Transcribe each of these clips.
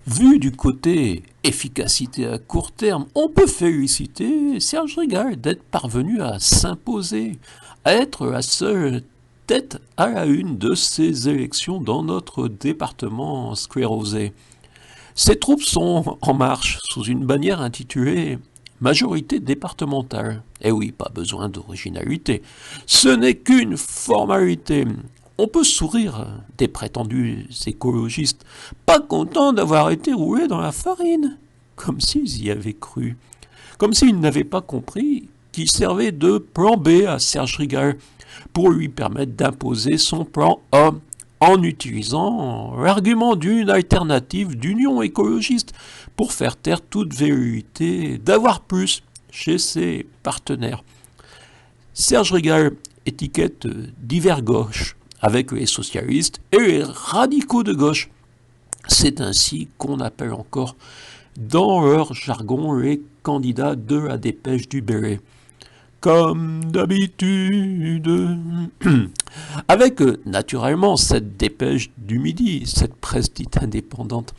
Vu du côté efficacité à court terme, on peut féliciter Serge Rigal d'être parvenu à s'imposer, à être la seule tête à la une de ces élections dans notre département sclérosé. Ces troupes sont en marche sous une bannière intitulée Majorité départementale. Eh oui, pas besoin d'originalité. Ce n'est qu'une formalité. On peut sourire des prétendus écologistes, pas contents d'avoir été roulés dans la farine, comme s'ils y avaient cru, comme s'ils n'avaient pas compris qu'il servait de plan B à Serge Rigal pour lui permettre d'imposer son plan A en utilisant l'argument d'une alternative d'union écologiste pour faire taire toute vérité d'avoir plus chez ses partenaires. Serge Rigal étiquette divers gauche avec les socialistes et les radicaux de gauche. C'est ainsi qu'on appelle encore dans leur jargon les candidats de la dépêche du Béret. Comme d'habitude. Avec naturellement cette dépêche du Midi, cette presse dite indépendante,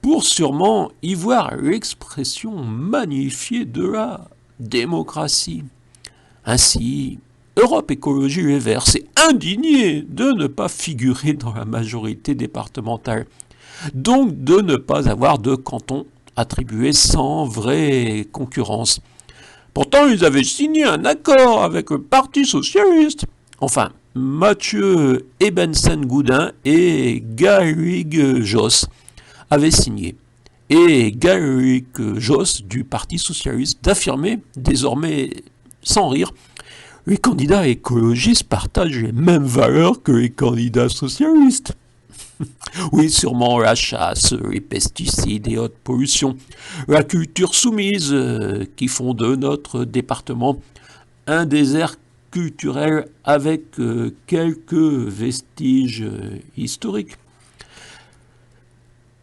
pour sûrement y voir l'expression magnifiée de la démocratie. Ainsi, Europe Écologie Les Verts s'est indigné de ne pas figurer dans la majorité départementale, donc de ne pas avoir de canton attribué sans vraie concurrence. Pourtant, ils avaient signé un accord avec le Parti Socialiste. Enfin, Mathieu Ebensen-Goudin et Gaël Josse avaient signé. Et Gaël Josse, du Parti Socialiste, d'affirmer, désormais sans rire, les candidats écologistes partagent les mêmes valeurs que les candidats socialistes. Oui, sûrement la chasse, les pesticides et autres pollutions, la culture soumise qui font de notre département un désert culturel avec quelques vestiges historiques.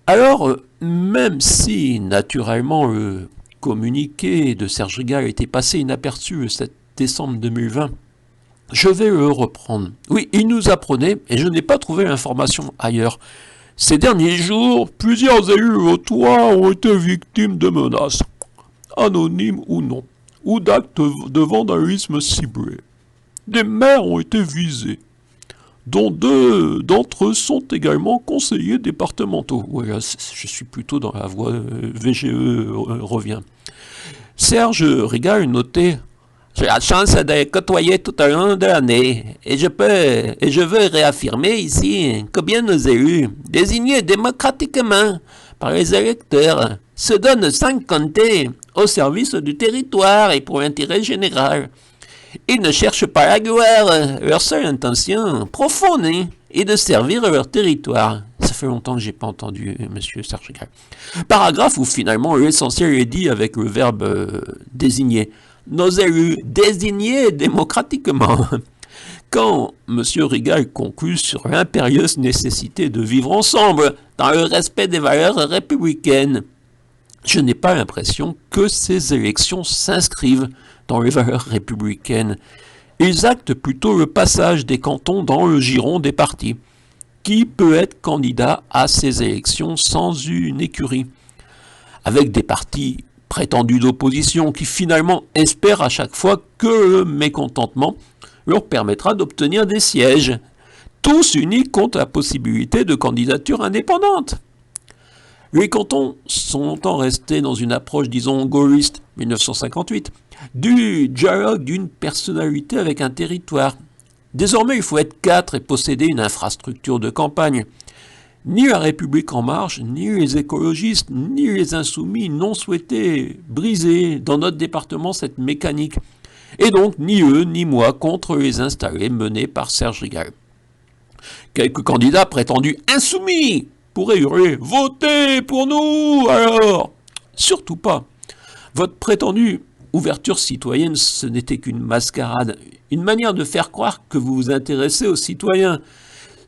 Alors, même si naturellement le communiqué de Serge Rigal était passé inaperçu le 7 décembre 2020, je vais le reprendre. Oui, il nous apprenait, et je n'ai pas trouvé l'information ailleurs. Ces derniers jours, plusieurs élus lotois ont été victimes de menaces, anonymes ou non, ou d'actes de vandalisme ciblés. Des maires ont été visés, dont 2 d'entre eux sont également conseillers départementaux. Oui, là, je suis plutôt dans la voie VGE revient. Serge Rigal notait: j'ai la chance de les côtoyer tout au long de l'année et je veux réaffirmer ici que bien nos élus, désignés démocratiquement par les électeurs, se donnent sans compter au service du territoire et pour l'intérêt général. Ils ne cherchent pas la gloire, leur seule intention profonde est de servir leur territoire. Ça fait longtemps que j'ai pas entendu monsieur Serge Rigal. Paragraphe où finalement l'essentiel est dit avec le verbe désigner. Nos élus désignés démocratiquement. Quand M. Rigal conclut sur l'impérieuse nécessité de vivre ensemble dans le respect des valeurs républicaines, je n'ai pas l'impression que ces élections s'inscrivent dans les valeurs républicaines. Ils actent plutôt le passage des cantons dans le giron des partis. Qui peut être candidat à ces élections sans une écurie? Avec des partis prétendus d'opposition qui finalement espèrent à chaque fois que le mécontentement leur permettra d'obtenir des sièges, tous unis contre la possibilité de candidature indépendante. Les cantons sont longtemps restés dans une approche, disons, gaulliste, 1958, du dialogue d'une personnalité avec un territoire. Désormais, il faut être 4 et posséder une infrastructure de campagne. Ni la République en marche, ni les écologistes, ni les insoumis n'ont souhaité briser dans notre département cette mécanique. Et donc, ni eux, ni moi, contre les installés menés par Serge Rigal. Quelques candidats prétendus insoumis pourraient hurler « Votez pour nous alors !» Surtout pas. Votre prétendue ouverture citoyenne, ce n'était qu'une mascarade, une manière de faire croire que vous vous intéressez aux citoyens.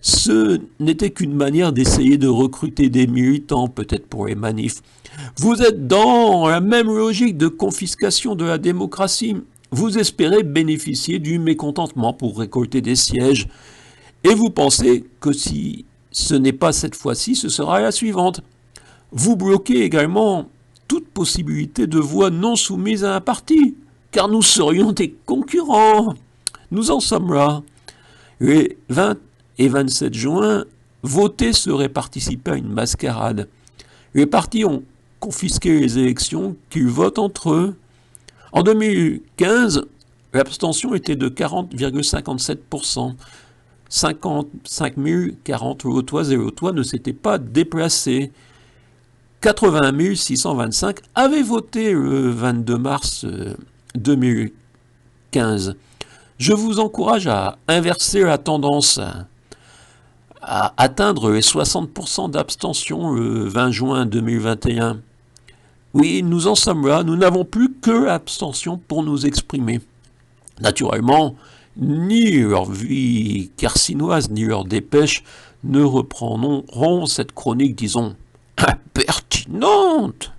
Ce n'était qu'une manière d'essayer de recruter des militants, peut-être pour les manifs. Vous êtes dans la même logique de confiscation de la démocratie. Vous espérez bénéficier du mécontentement pour récolter des sièges. Et vous pensez que si ce n'est pas cette fois-ci, ce sera la suivante. Vous bloquez également toute possibilité de voix non soumise à un parti, car nous serions des concurrents. Nous en sommes là. Les 20 et 27 juin, voter serait participer à une mascarade. Les partis ont confisqué les élections qu'ils votent entre eux. En 2015, l'abstention était de 40,57%. 55 040 Lotoises et Lotois ne s'étaient pas déplacés. 80 625 avaient voté le 22 mars 2015. Je vous encourage à inverser la tendance, à atteindre les 60% d'abstention le 20 juin 2021. Oui, nous en sommes là, nous n'avons plus que l'abstention pour nous exprimer. Naturellement, ni leur vie carcinoise, ni leur dépêche ne reprendront cette chronique, disons, impertinente.